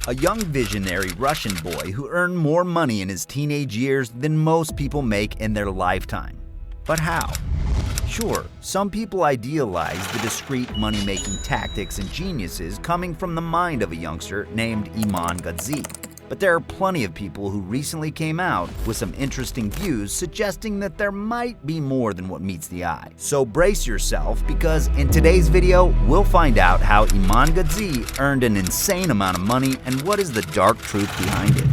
a young visionary Russian boy who earned more money in his teenage years than most people make in their lifetime. But how? Sure, some people idealize the discreet money-making tactics and geniuses coming from the mind of a youngster named Iman Gadzhi. But there are plenty of people who recently came out with some interesting views suggesting that there might be more than what meets the eye. So brace yourself, because in today's video, we'll find out how Iman Gadzhi earned an insane amount of money and what is the dark truth behind it.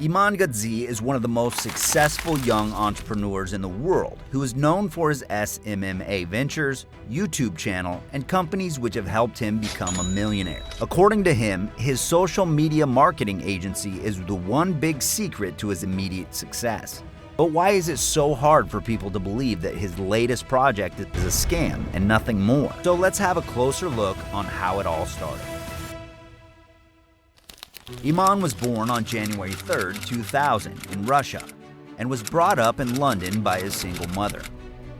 Iman Gadzhi is one of the most successful young entrepreneurs in the world, who is known for his MMA ventures, YouTube channel, and companies which have helped him become a millionaire. According to him, his social media marketing agency is the one big secret to his immediate success. But why is it so hard for people to believe that his latest project is a scam and nothing more? So let's have a closer look on how it all started. Iman was born on January 3, 2000 in Russia and was brought up in London by his single mother.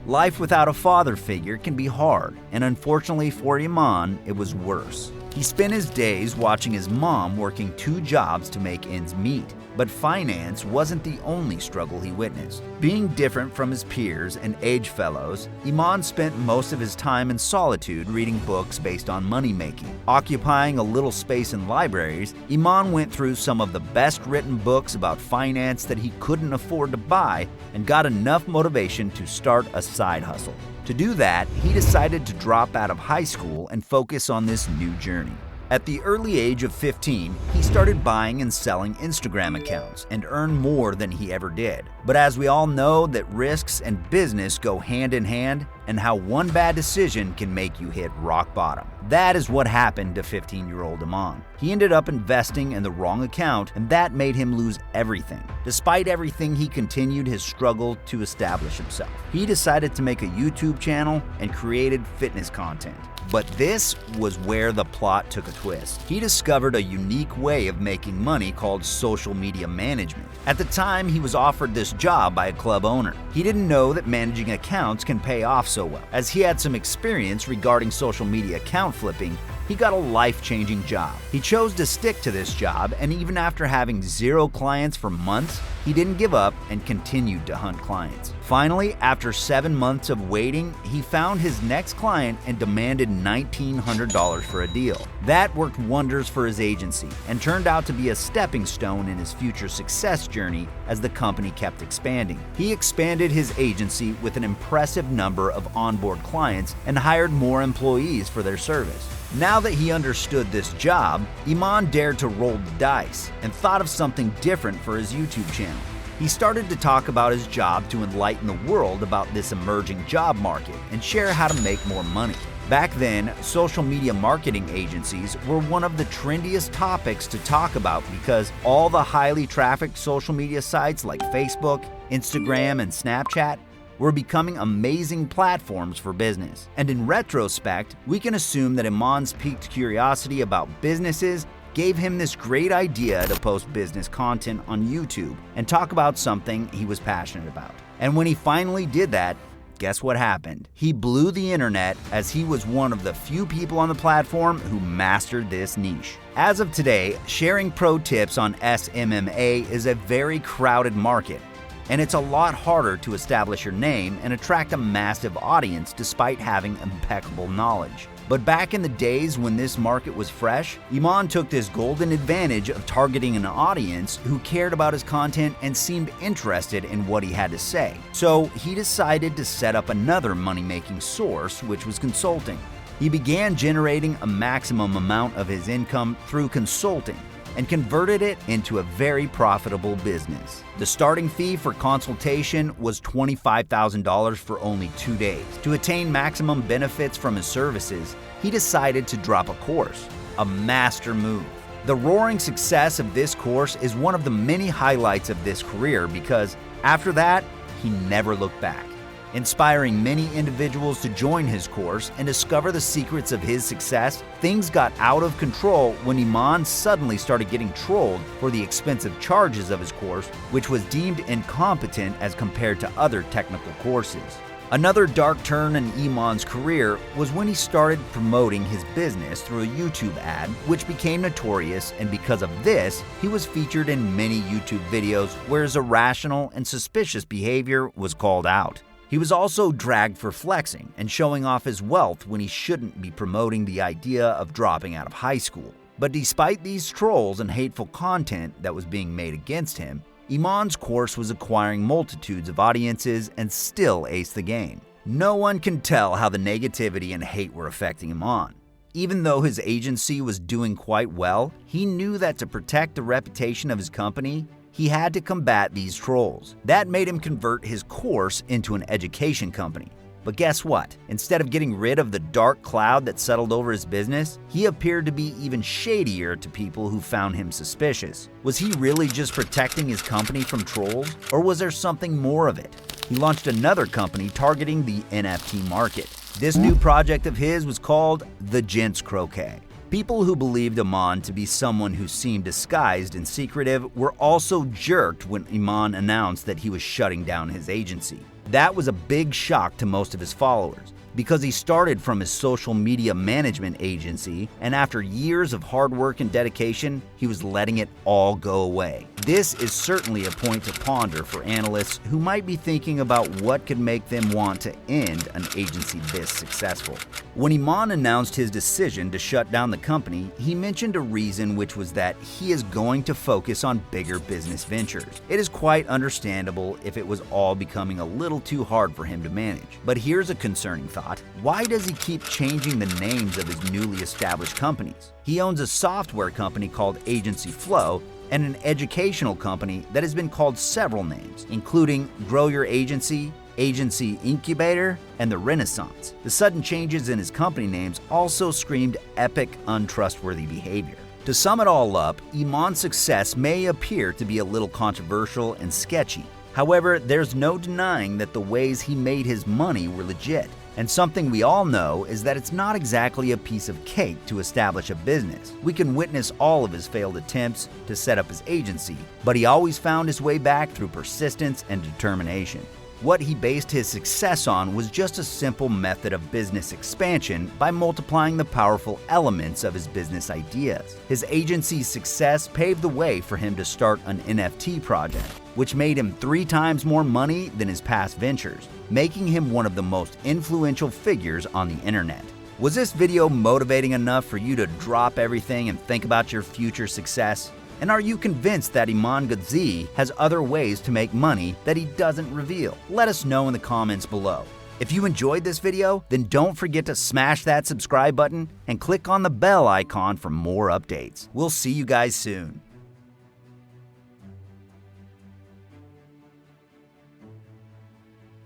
Life without a father figure can be hard, and unfortunately for Iman, it was worse. He spent his days watching his mom working 2 jobs to make ends meet, but finance wasn't the only struggle he witnessed. Being different from his peers and age fellows, Iman spent most of his time in solitude reading books based on money making. Occupying a little space in libraries, Iman went through some of the best written books about finance that he couldn't afford to buy and got enough motivation to start a side hustle. To do that, he decided to drop out of high school and focus on this new journey. At the early age of 15, he started buying and selling Instagram accounts and earned more than he ever did. But as we all know that risks and business go hand in hand, and how one bad decision can make you hit rock bottom. That is what happened to 15-year-old Iman. He ended up investing in the wrong account, and that made him lose everything. Despite everything, he continued his struggle to establish himself. He decided to make a YouTube channel and created fitness content. But this was where the plot took a twist. He discovered a unique way of making money called social media management. At the time, he was offered this job by a club owner. He didn't know that managing accounts can pay off so well. As he had some experience regarding social media account flipping, he got a life-changing job. He chose to stick to this job, and even after having 0 clients for months, he didn't give up and continued to hunt clients. Finally, after 7 months of waiting, he found his next client and demanded $1,900 for a deal. That worked wonders for his agency and turned out to be a stepping stone in his future success journey as the company kept expanding. He expanded his agency with an impressive number of onboard clients and hired more employees for their service. Now that he understood this job, Iman dared to roll the dice and thought of something different for his YouTube channel. He started to talk about his job to enlighten the world about this emerging job market and share how to make more money. Back then, social media marketing agencies were one of the trendiest topics to talk about because all the highly trafficked social media sites like Facebook, Instagram, and Snapchat were becoming amazing platforms for business. And in retrospect, we can assume that Iman's piqued curiosity about businesses gave him this great idea to post business content on YouTube and talk about something he was passionate about. And when he finally did that, guess what happened? He blew the internet, as he was one of the few people on the platform who mastered this niche. As of today, sharing pro tips on MMA is a very crowded market, and it's a lot harder to establish your name and attract a massive audience despite having impeccable knowledge. But back in the days when this market was fresh, Iman took this golden advantage of targeting an audience who cared about his content and seemed interested in what he had to say. So he decided to set up another money-making source, which was consulting. He began generating a maximum amount of his income through consulting and converted it into a very profitable business. The starting fee for consultation was $25,000 for only 2 days. To attain maximum benefits from his services, he decided to drop a course, a master move. The roaring success of this course is one of the many highlights of this career because after that, he never looked back, inspiring many individuals to join his course and discover the secrets of his success. Things got out of control when Iman suddenly started getting trolled for the expensive charges of his course, which was deemed incompetent as compared to other technical courses. Another dark turn in Iman's career was when he started promoting his business through a YouTube ad, which became notorious, and because of this, he was featured in many YouTube videos where his irrational and suspicious behavior was called out. He was also dragged for flexing and showing off his wealth when he shouldn't be promoting the idea of dropping out of high school. But despite these trolls and hateful content that was being made against him, Iman's course was acquiring multitudes of audiences and still aced the game. No one can tell how the negativity and hate were affecting Iman. Even though his agency was doing quite well, he knew that to protect the reputation of his company, he had to combat these trolls. That made him convert his course into an education company. But guess what? Instead of getting rid of the dark cloud that settled over his business, he appeared to be even shadier to people who found him suspicious. Was he really just protecting his company from trolls, or was there something more of it? He launched another company targeting the NFT market. This new project of his was called the Gents Croquet. People who believed Iman to be someone who seemed disguised and secretive were also jerked when Iman announced that he was shutting down his agency. That was a big shock to most of his followers, because he started from his social media management agency, and after years of hard work and dedication, he was letting it all go away. This is certainly a point to ponder for analysts who might be thinking about what could make them want to end an agency this successful. When Iman announced his decision to shut down the company, he mentioned a reason, which was that he is going to focus on bigger business ventures. It is quite understandable if it was all becoming a little too hard for him to manage. But here's a concerning thought. Why does he keep changing the names of his newly established companies? He owns a software company called Agency Flow and an educational company that has been called several names, including Grow Your Agency, Agency Incubator, and The Renaissance. The sudden changes in his company names also screamed epic, untrustworthy behavior. To sum it all up, Iman's success may appear to be a little controversial and sketchy. However, there's no denying that the ways he made his money were legit. And something we all know is that it's not exactly a piece of cake to establish a business. We can witness all of his failed attempts to set up his agency, but he always found his way back through persistence and determination. What he based his success on was just a simple method of business expansion by multiplying the powerful elements of his business ideas. His agency's success paved the way for him to start an NFT project, which made him 3 times more money than his past ventures, making him one of the most influential figures on the internet. Was this video motivating enough for you to drop everything and think about your future success? And are you convinced that Iman Gadzhi has other ways to make money that he doesn't reveal? Let us know in the comments below. If you enjoyed this video, then don't forget to smash that subscribe button and click on the bell icon for more updates. We'll see you guys soon.